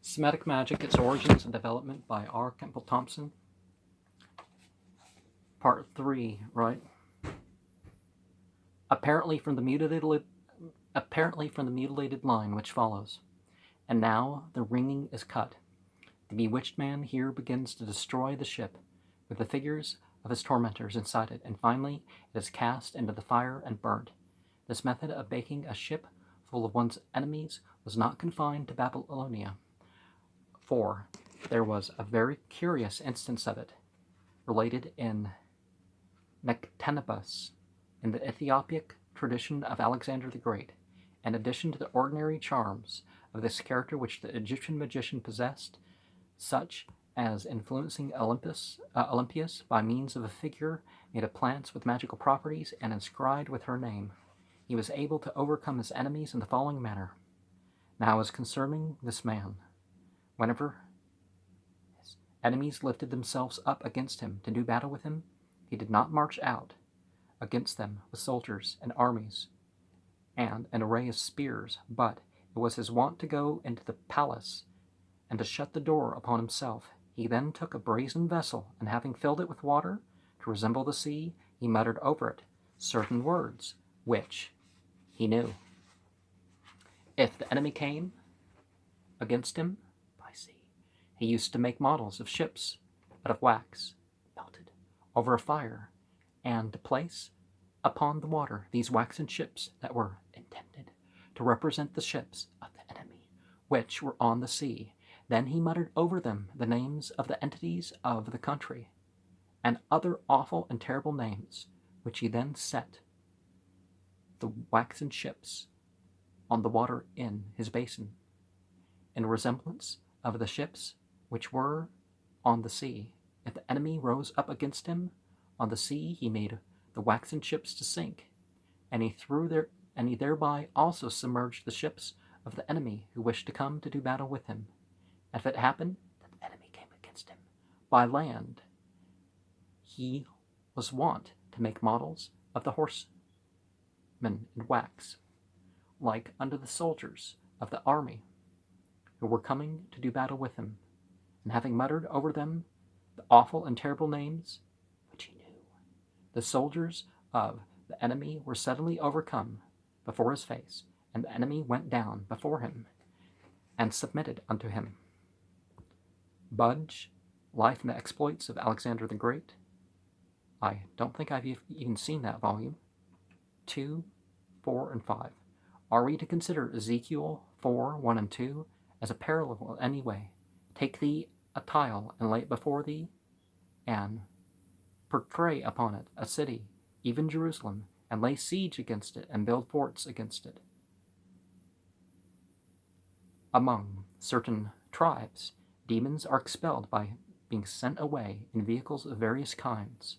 Semitic Magic, Its Origins and Development by R. Campbell Thompson. Part 3, right? Apparently from the mutilated line which follows. And now the ringing is cut. The bewitched man here begins to destroy the ship with the figures of his tormentors inside it, and finally it is cast into the fire and burnt. This method of baking a ship full of one's enemies was not confined to Babylonia, for there was a very curious instance of it, related in Nectanebus, in the Ethiopic tradition of Alexander the Great. In addition to the ordinary charms of this character which the Egyptian magician possessed, such as influencing Olympias by means of a figure made of plants with magical properties and inscribed with her name, he was able to overcome his enemies in the following manner. Now as concerning this man, whenever his enemies lifted themselves up against him to do battle with him, he did not march out against them with soldiers and armies and an array of spears, but it was his wont to go into the palace and to shut the door upon himself. He then took a brazen vessel, and having filled it with water to resemble the sea, he muttered over it certain words which he knew. If the enemy came against him by sea, he used to make models of ships out of wax melted over a fire, and to place upon the water these waxen ships that were intended to represent the ships of the enemy which were on the sea. Then he muttered over them the names of the entities of the country, and other awful and terrible names, which he then set the waxen ships on the water in his basin, in resemblance of the ships which were on the sea. If the enemy rose up against him on the sea, he made the waxen ships to sink, and he thereby also submerged the ships of the enemy who wished to come to do battle with him. If it happened that the enemy came against him by land, he was wont to make models of the horsemen in wax, like unto the soldiers of the army who were coming to do battle with him, and having muttered over them the awful and terrible names which he knew, the soldiers of the enemy were suddenly overcome before his face, and the enemy went down before him and submitted unto him. Budge, Life and the Exploits of Alexander the Great. I don't think I've even seen that volume. 2, 4, and 5. Are we to consider Ezekiel 4, 1 and 2 as a parallel in any way? Take thee a tile and lay it before thee, and portray upon it a city, even Jerusalem, and lay siege against it, and build forts against it. Among certain tribes, demons are expelled by being sent away in vehicles of various kinds.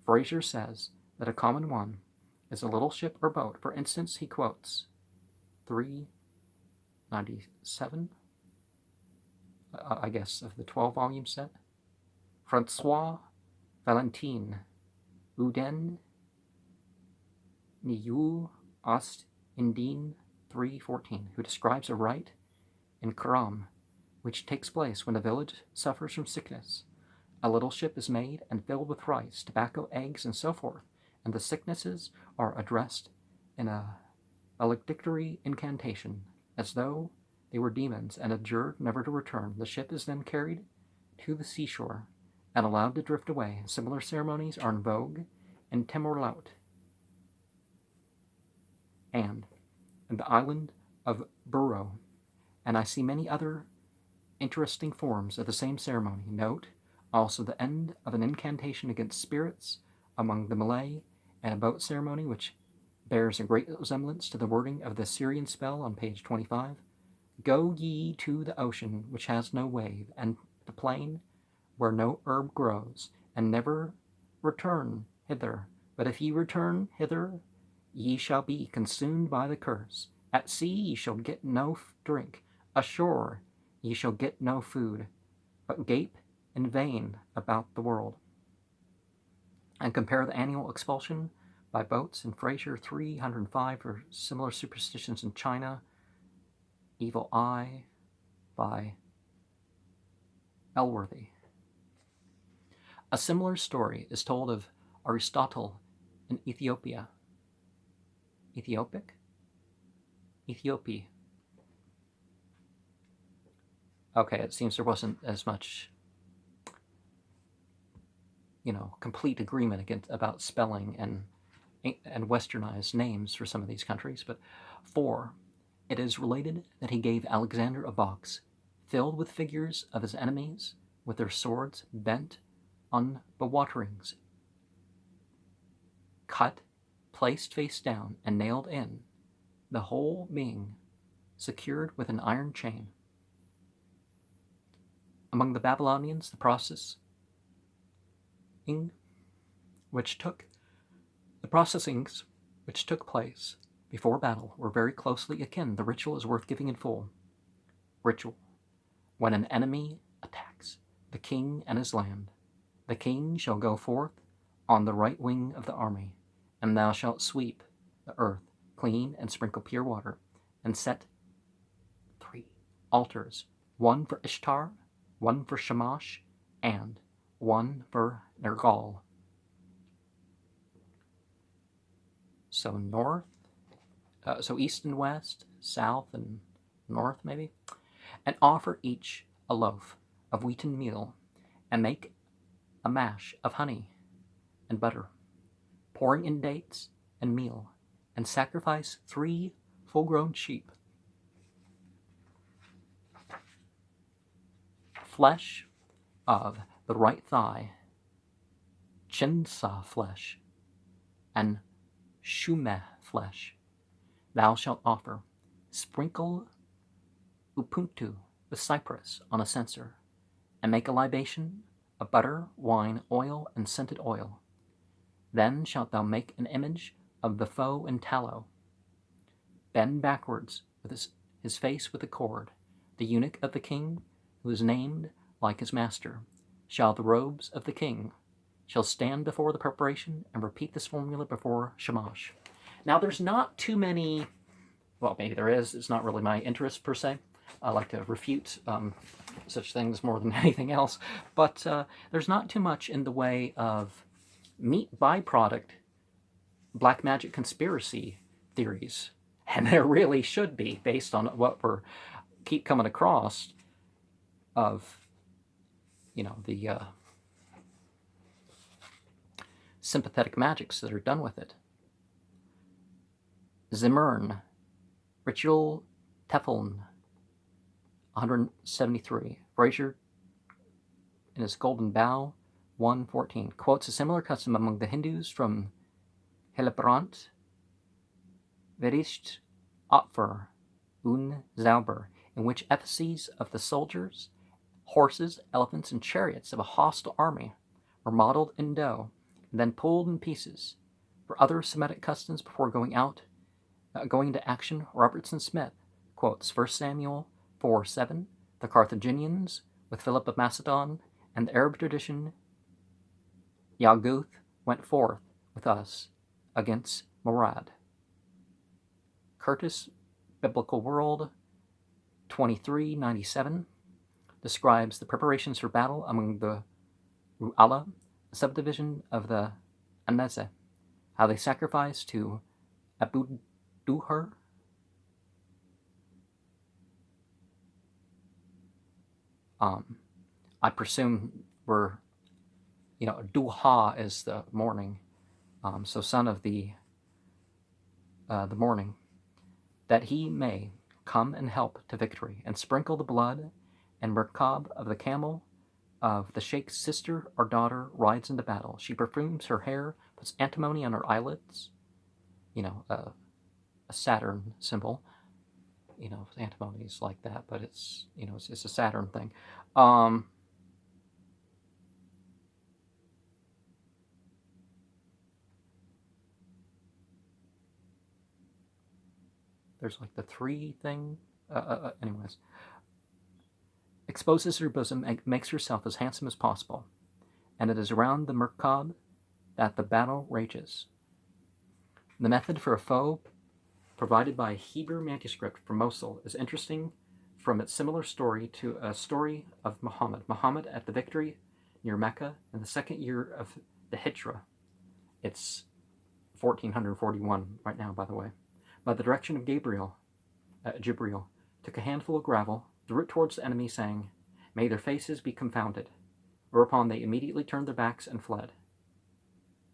Fraser says that a common one is a little ship or boat. For instance, he quotes 397, I guess, of the 12-volume set. Francois Valentin Uden Niou Ost Indine 3:14, who describes a rite in Karam which takes place when a village suffers from sickness. A little ship is made and filled with rice, tobacco, eggs, and so forth, and the sicknesses are addressed in a valedictory incantation, as though they were demons, and adjured never to return. The ship is then carried to the seashore and allowed to drift away. Similar ceremonies are in vogue in Timor-Laut and in the island of Burro, and I see many other interesting forms of the same ceremony. Note also the end of an incantation against spirits among the Malay, and a boat ceremony which bears a great resemblance to the wording of the Syrian spell on page 25. Go ye to the ocean which has no wave, and the plain where no herb grows, and never return hither. But if ye return hither, ye shall be consumed by the curse. At sea ye shall get no drink, ashore ye shall get no food, but gape in vain about the world. And compare the annual expulsion by boats in Fraser 305 for similar superstitions in China. Evil Eye by Elworthy. A similar story is told of Aristotle in Ethiopia. Ethiopic? Ethiopia. Okay, it seems there wasn't as much, complete agreement about spelling and westernized names for some of these countries. But 4. It is related that he gave Alexander a box filled with figures of his enemies with their swords bent on bewaterings, cut, placed face down, and nailed in, the whole being secured with an iron chain. Among the Babylonians, the processing which took place before battle were very closely akin. The ritual is worth giving in full. Ritual. When an enemy attacks the king and his land, the king shall go forth on the right wing of the army, and thou shalt sweep the earth clean and sprinkle pure water, and set 3 altars, 1 for Ishtar, 1 for Shamash, and 1 for Nergal. So east and west, south and north maybe, and offer each a loaf of wheaten meal, and make a mash of honey and butter, pouring in dates and meal, and sacrifice 3 full-grown sheep. Flesh of the right thigh, chinsa flesh, and shumeh flesh thou shalt offer. Sprinkle upuntu with cypress on a censer, and make a libation of butter, wine, oil, and scented oil. Then shalt thou make an image of the foe in tallow. Bend backwards with his face with a cord. The eunuch of the king, who is named like his master, shall the robes of the king, shall stand before the preparation and repeat this formula before Shamash. Now there's not too many, well maybe there is, it's not really my interest per se. I like to refute such things more than anything else, but there's not too much in the way of meat byproduct black magic conspiracy theories, and there really should be, based on what we're keep coming across of, the sympathetic magics that are done with it. Zimmern, Ritual Teflon, 173. Fraser, in his Golden Bough, 114, quotes a similar custom among the Hindus from Hillebrand, Verisht Opfer, Un Zauber, in which effigies of the soldiers, horses, elephants, and chariots of a hostile army were modeled in dough and then pulled in pieces. For other Semitic customs before going into action, Robertson Smith quotes 1 Samuel 4:7, the Carthaginians with Philip of Macedon, and the Arab tradition, Yaguth went forth with us against Murad. Curtis, Biblical World, 2397, describes the preparations for battle among the Ru'ala, a subdivision of the Aneze, how they sacrificed to Abu Duher, I presume Duha is the morning, so son of the morning, that he may come and help to victory, and sprinkle the blood and merkab of the camel of the sheikh's sister or daughter rides into battle. She perfumes her hair, puts antimony on her eyelids, a Saturn symbol. Antimony is like that, but it's a Saturn thing. There's like the 3 thing. Anyways. Exposes her bosom and makes herself as handsome as possible. And it is around the merkab that the battle rages. The method for a foe provided by a Hebrew manuscript from Mosul is interesting from its similar story to a story of Muhammad. Muhammad at the victory near Mecca in the second year of the Hijra. It's 1441 right now, by the way. By the direction of Jibril, took a handful of gravel, threw it towards the enemy, saying, "May their faces be confounded," whereupon they immediately turned their backs and fled.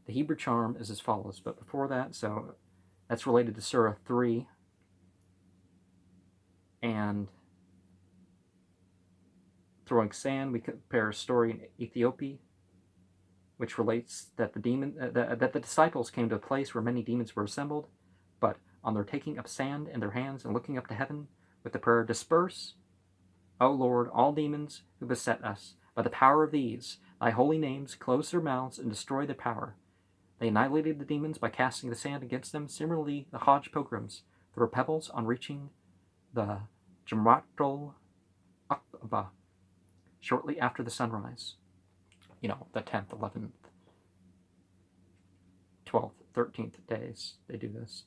The Hebrew charm is as follows, but before that, so that's related to Surah 3, and throwing sand, we compare a story in Ethiopia, which relates that the disciples came to a place where many demons were assembled, but on their taking up sand in their hands and looking up to heaven with the prayer, "Disperse, O Lord, all demons who beset us. By the power of these, thy holy names, close their mouths and destroy their power." They annihilated the demons by casting the sand against them. Similarly, the Hajj pilgrims threw pebbles on reaching the Jamratul Aqaba shortly after the sunrise. The 10th, 11th, 12th, 13th days they do this.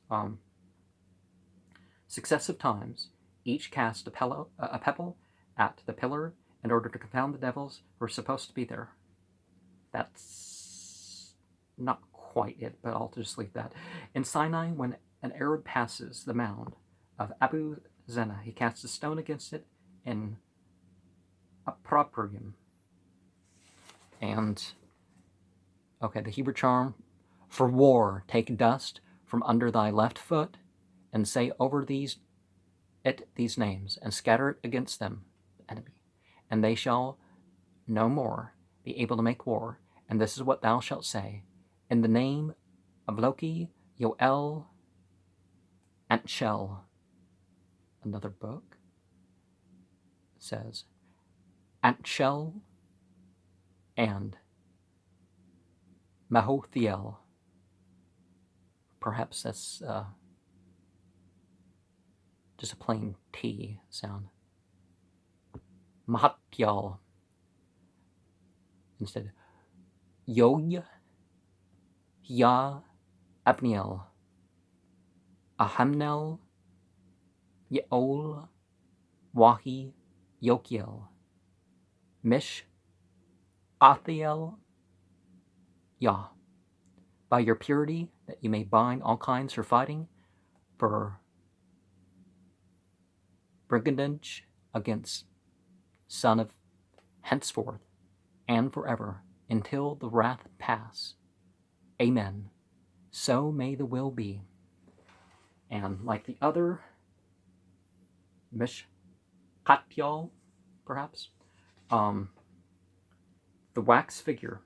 Successive times, each cast a pebble at the pillar in order to confound the devils who were supposed to be there. That's not quite it, but I'll just leave that. In Sinai, when an Arab passes the mound of Abu Zena, he casts a stone against it in opprobrium. And, the Hebrew charm, "For war, take dust from under thy left foot, and say over these names, and scatter it against them," the enemy, "and they shall no more be able to make war. And this is what thou shalt say: in the name of Loki, Yoel, Antshel." Another book says Antshel and Mahothiel. Perhaps that's just a plain T sound. Mahatyal. Instead, Yog, Ya, Abniel, Ahamnel, Yeol, Wahi, Yokiel, Mish, Athiel, Yah. By your purity, that you may bind all kinds for fighting, for brigandage against son of henceforth and forever, until the wrath pass. Amen. So may the will be. And like the other Mishkatyal, perhaps, the wax figure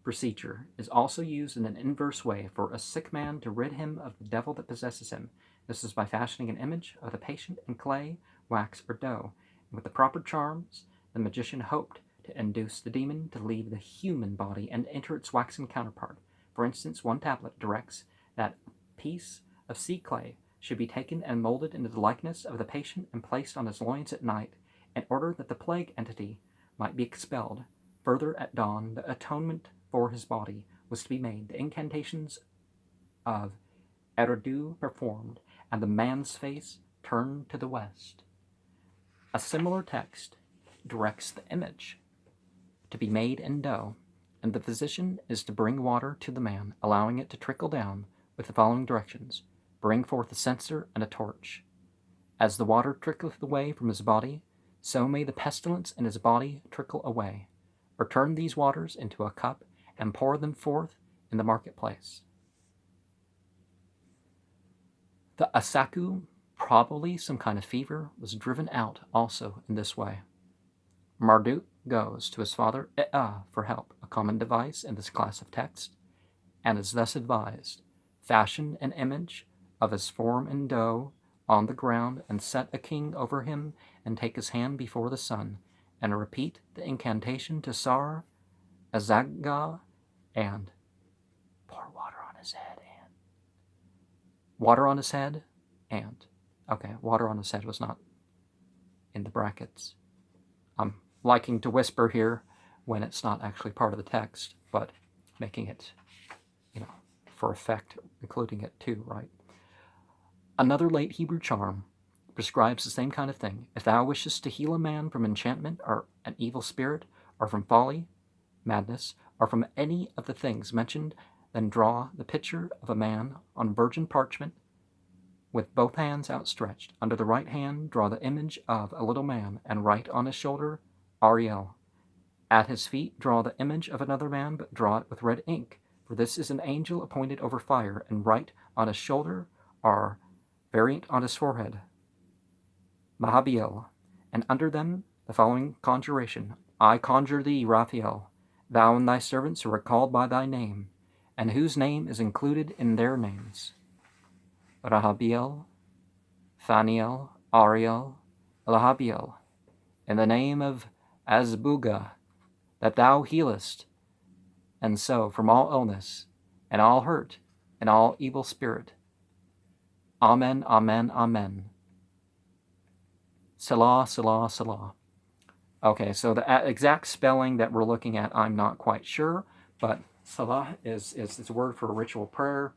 procedure is also used in an inverse way for a sick man to rid him of the devil that possesses him. This is by fashioning an image of the patient in clay, wax, or dough. And with the proper charms, the magician hoped to induce the demon to leave the human body and enter its waxen counterpart. For instance, one tablet directs that a piece of sea clay should be taken and molded into the likeness of the patient and placed on his loins at night, in order that the plague entity might be expelled. Further, at dawn, the atonement for his body was to be made, the incantations of Eridu performed, and the man's face turned to the west. A similar text directs the image to be made in dough, and the physician is to bring water to the man, allowing it to trickle down with the following directions: bring forth a censer and a torch. As the water trickleth away from his body, so may the pestilence in his body trickle away. Or turn these waters into a cup and pour them forth in the marketplace. The Asaku, probably some kind of fever, was driven out also in this way. Marduk goes to his father Ea for help, a common device in this class of text, and is thus advised: fashion an image of his form in dough on the ground, and set a king over him, and take his hand before the sun, and repeat the incantation to Sar, Azagga, and pour water on his head, and water on his head, and water on his head was not in the brackets. I'm liking to whisper here when it's not actually part of the text, but making it, for effect, including it too, right? Another late Hebrew charm prescribes the same kind of thing. If thou wishest to heal a man from enchantment or an evil spirit, or from folly, madness, or from any of the things mentioned, then draw the picture of a man on virgin parchment with both hands outstretched. Under the right hand draw the image of a little man, and write on his shoulder, Ariel. At his feet draw the image of another man, but draw it with red ink, for this is an angel appointed over fire, and write on his shoulder, or variant on his forehead, Mahabiel, and under them the following conjuration: I conjure thee, Raphael, thou and thy servants who are called by thy name, and whose name is included in their names, Rahabiel, Thaniel, Ariel, Lahabiel, in the name of Azbuga, that thou healest, and so from all illness, and all hurt, and all evil spirit. Amen, amen, amen. Selah, Selah, Selah. Okay, so the exact spelling that we're looking at, I'm not quite sure, but Selah is a word for a ritual prayer.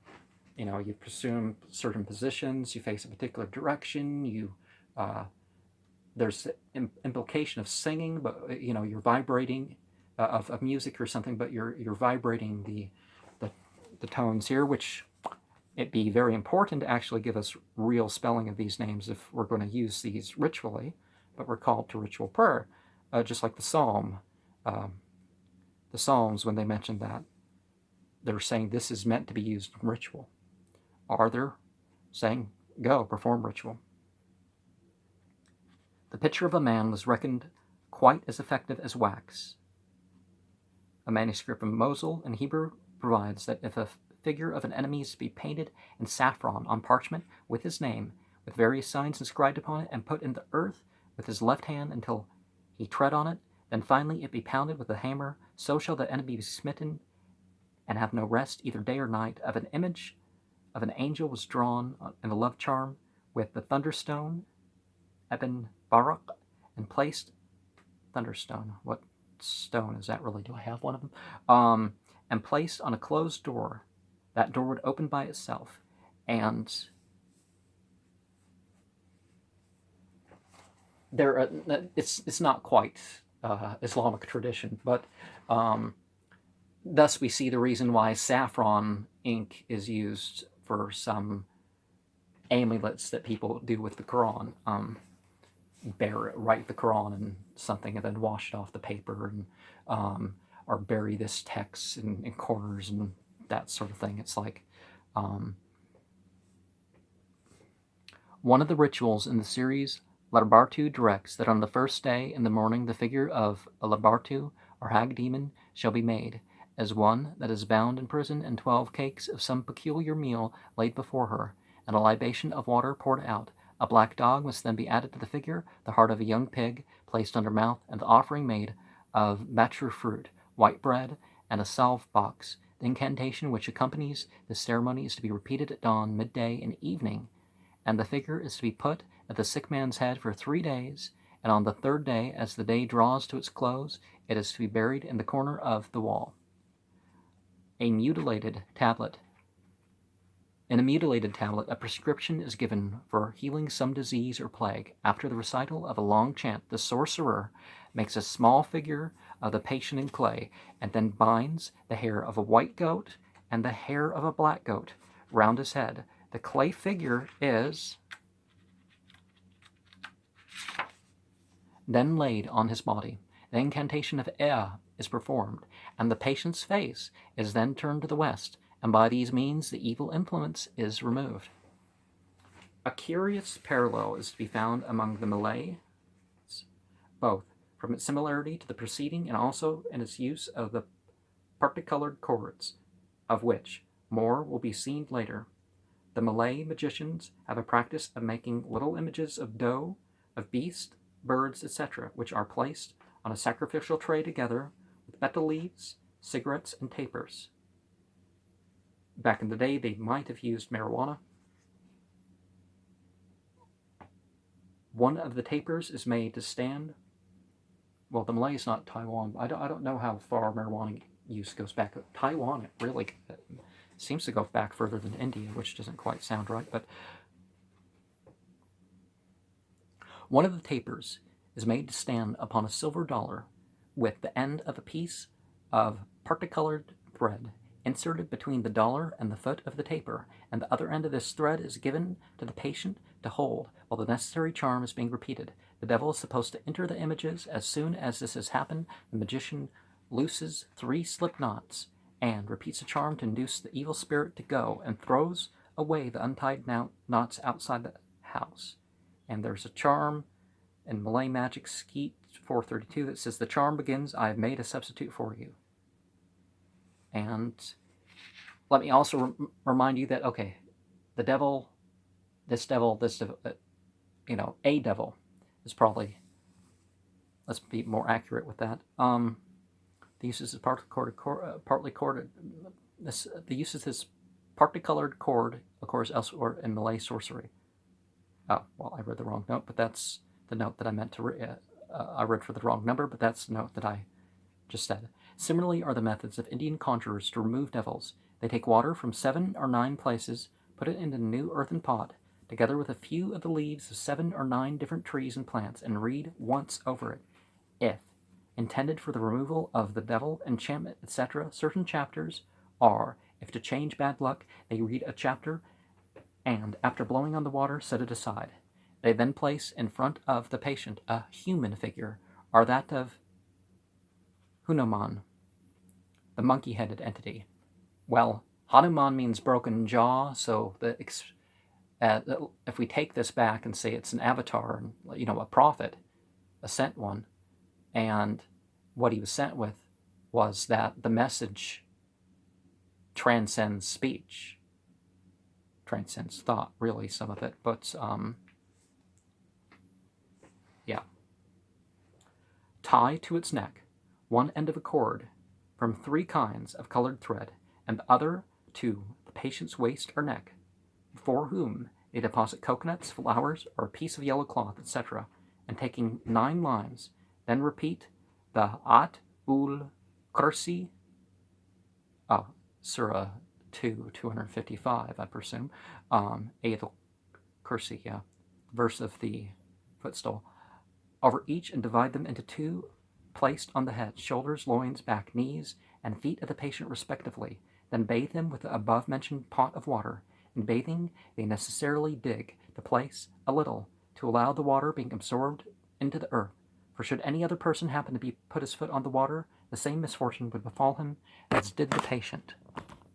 You know, you presume certain positions, you face a particular direction, you there's implication of singing, but you know, you're vibrating of music or something, but you're vibrating the tones here, which it'd be very important to actually give us real spelling of these names if we're going to use these ritually, but we're called to ritual prayer, just like the Psalms, when they mention that, they're saying this is meant to be used in ritual. Or they're saying, go, perform ritual. The picture of a man was reckoned quite as effective as wax. A manuscript from Mosul in Hebrew provides that if a figure of an enemy is to be painted in saffron on parchment with his name, with various signs inscribed upon it, and put in the earth with his left hand until he tread on it, then finally it be pounded with a hammer, so shall the enemy be smitten and have no rest either day or night. Of an image of an angel was drawn in the love charm with the thunderstone, Eben Barak, and placed thunderstone. What stone is that really? Do I have one of them? And placed on a closed door. That door would open by itself, and there it's not quite Islamic tradition, but thus we see the reason why saffron ink is used for some amulets that people do with the Quran. Write the Quran in something and then wash it off the paper, and or bury this text in corners and that sort of thing. It's like one of the rituals in the series Labartu directs that on the first day in the morning the figure of a Labartu or hag demon shall be made, as one that is bound in prison, and 12 cakes of some peculiar meal laid before her, and a libation of water poured out. A black dog must then be added to the figure, the heart of a young pig placed under mouth, and the offering made of mature fruit, white bread, and a salve box. The incantation which accompanies this ceremony is to be repeated at dawn, midday, and evening, and the figure is to be put at the sick man's head for 3 days, and on the 3rd day, as the day draws to its close, it is to be buried in the corner of the wall. A mutilated tablet. In a mutilated tablet, a prescription is given for healing some disease or plague. After the recital of a long chant, the sorcerer makes a small figure of the patient in clay, and then binds the hair of a white goat and the hair of a black goat round his head. The clay figure is then laid on his body. The incantation of Ea is performed, and the patient's face is then turned to the west, and by these means the evil influence is removed. A curious parallel is to be found among the Malays, both from its similarity to the preceding and also in its use of the particolored cords, of which more will be seen later. The Malay magicians have a practice of making little images of doe, of beasts, birds, etc., which are placed on a sacrificial tray together with betel leaves, cigarettes, and tapers. Back in the day, they might have used marijuana. One of the tapers is made to stand. Well, the Malay is not Taiwan. I don't know how far marijuana use goes back. Taiwan, it really seems to go back further than India, which doesn't quite sound right. But One of the tapers is made to stand upon a silver dollar, with the end of a piece of particolored thread inserted between the dollar and the foot of the taper, and the other end of this thread is given to the patient to hold while the necessary charm is being repeated. The devil is supposed to enter the images. As soon as this has happened, the magician looses 3 slip knots and repeats a charm to induce the evil spirit to go, and throws away the untied knots outside the house. And there's a charm in Malay Magic Skeet 432 that says, "The charm begins, I have made a substitute for you." And let me also remind you that, okay, the devil, this devil, a devil is probably, let's be more accurate with that. The uses is partly corded. The use of this particolored cord occurs elsewhere in Malay sorcery. Oh, well, I read the wrong note, but that's the note that I meant to I read for the wrong number, but that's the note that I just said. Similarly are the methods of Indian conjurers to remove devils. They take water from 7 or 9 places, put it in a new earthen pot, together with a few of the leaves of 7 or 9 different trees and plants, and read once over it. If intended for the removal of the devil, enchantment, etc., certain chapters are, if to change bad luck, they read a chapter, and after blowing on the water, set it aside. They then place in front of the patient a human figure, or that of Hanuman, the monkey-headed entity. Well, Hanuman means broken jaw, so if we take this back and say it's an avatar, a prophet, a sent one, and what he was sent with was that the message transcends speech, transcends thought, really, some of it, but yeah. Tie to its neck one end of a cord from 3 kinds of colored thread, and the other to the patient's waist or neck, for whom they deposit coconuts, flowers, or a piece of yellow cloth, etc., and taking 9 lines, then repeat the At-ul Kursi, Surah 2, 255, I presume, Ayatul Kursi, yeah, verse of the footstool, over each, and divide them into 2 placed on the head, shoulders, loins, back, knees, and feet of the patient respectively. Then bathe them with the above-mentioned pot of water. In bathing, they necessarily dig the place a little, to allow the water being absorbed into the earth. For should any other person happen to put his foot on the water, the same misfortune would befall him as did the patient.